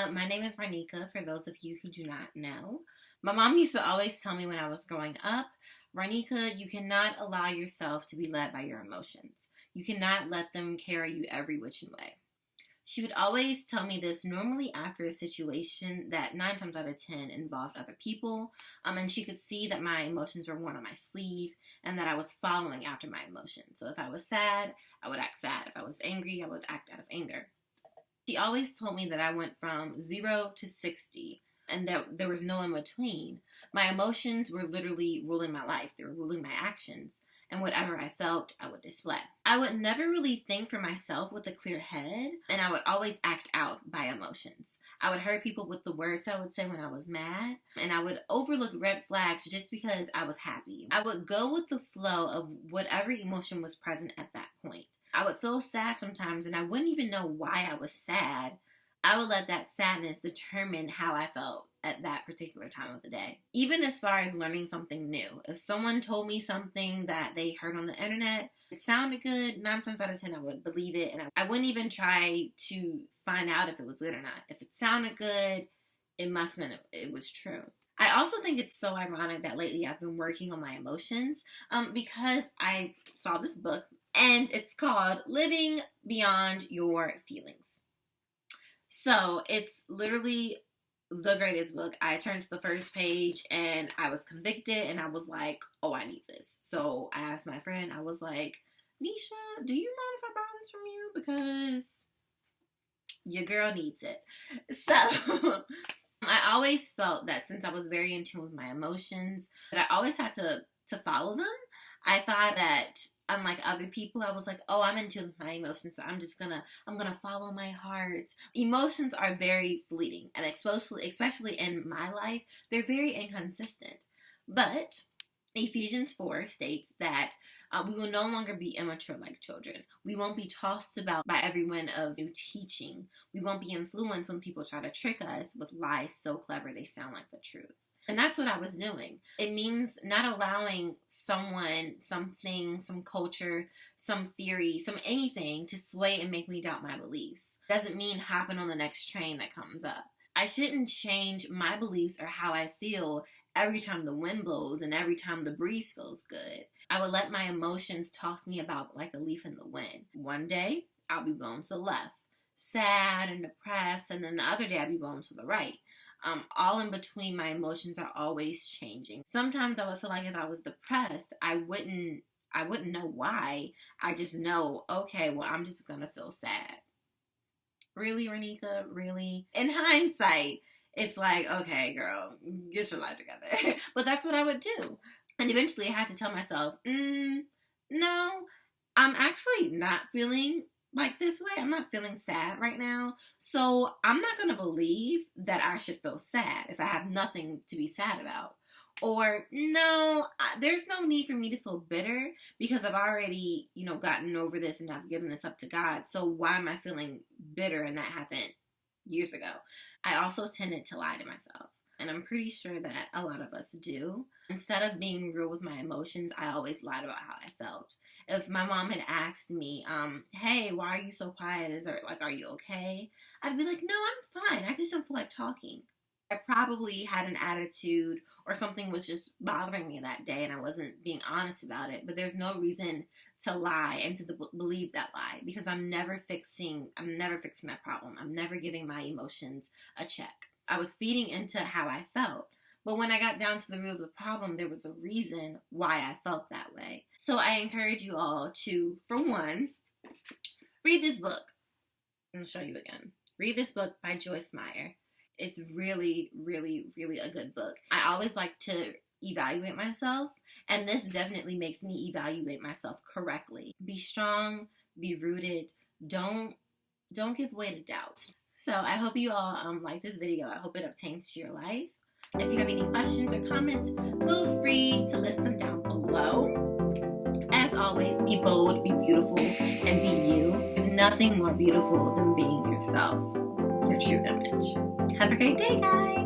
My name is Roneka, for those of you who do not know. My mom used to always tell me when I was growing up, Roneka, you cannot allow yourself to be led by your emotions. You cannot let them carry you every which way. She would always tell me this normally after a situation that 9 times out of 10 involved other people, and she could see that my emotions were worn on my sleeve and that I was following after my emotions. So if I was sad, I would act sad. If I was angry, I would act out of anger. She always told me that I went from 0 to 60 and that there was no in between. My emotions were literally ruling my life. They were ruling my actions. And whatever I felt, I would display. I would never really think for myself with a clear head, and I would always act out by emotions. I would hurt people with the words I would say when I was mad, and I would overlook red flags just because I was happy. I would go with the flow of whatever emotion was present at that point. I would feel sad sometimes, and I wouldn't even know why I was sad. I would let that sadness determine how I felt at that particular time of the day. Even as far as learning something new. If someone told me something that they heard on the internet, it sounded good, 9 times out of 10 I would believe it, and I wouldn't even try to find out if it was good or not. If it sounded good, it must mean it was true. I also think it's so ironic that lately I've been working on my emotions because I saw this book, and it's called Living Beyond Your Feelings. So it's literally the greatest book. I turned to the first page and I was convicted and I was like, oh, I need this. So I asked my friend, I was like, Nisha, do you mind if I borrow this from you? Because your girl needs it. So I always felt that since I was very in tune with my emotions, that I always had to follow them. I thought that unlike other people, I was like, oh, I'm in tune with my emotions, so I'm gonna follow my heart. Emotions are very fleeting, and especially in my life, they're very inconsistent. But Ephesians 4 states that we will no longer be immature like children. We won't be tossed about by every wind of new teaching. We won't be influenced when people try to trick us with lies so clever they sound like the truth. And that's what I was doing. It means not allowing someone, something, some culture, some theory, some anything to sway and make me doubt my beliefs. Doesn't mean hopping on the next train that comes up. I shouldn't change my beliefs or how I feel every time the wind blows and every time the breeze feels good. I would let my emotions toss me about like a leaf in the wind. One day, I'll be blown to the left, sad and depressed, and then the other day I'll be blown to the right. All in between, my emotions are always changing. Sometimes I would feel like if I was depressed, I wouldn't know why. I just know, okay, well, I'm just gonna feel sad. Really, Roneka? Really? In hindsight, it's like, okay, girl, get your life together. But that's what I would do. And eventually I had to tell myself, no, I'm actually not feeling like this way. I'm not feeling sad right now. So I'm not going to believe that I should feel sad if I have nothing to be sad about. Or no, there's no need for me to feel bitter because I've already, gotten over this and I've given this up to God. So why am I feeling bitter? And that happened years ago. I also tended to lie to myself. And I'm pretty sure that a lot of us do. Instead of being real with my emotions, I always lied about how I felt. If my mom had asked me, hey, why are you so quiet? Are you okay? I'd be like, no, I'm fine. I just don't feel like talking. I probably had an attitude or something was just bothering me that day and I wasn't being honest about it. But there's no reason to lie and to believe that lie because I'm never fixing that problem. I'm never giving my emotions a check. I was feeding into how I felt. But when I got down to the root of the problem, there was a reason why I felt that way. So I encourage you all to, for one, read this book. I'll show you again. Read this book by Joyce Meyer. It's really, really, really a good book. I always like to evaluate myself, and this definitely makes me evaluate myself correctly. Be strong, be rooted, don't give way to doubt. So I hope you all like this video. I hope it obtains to your life. If you have any questions or comments, feel free to list them down below. As always, be bold, be beautiful, and be you. There's nothing more beautiful than being yourself, your true image. Have a great day, guys.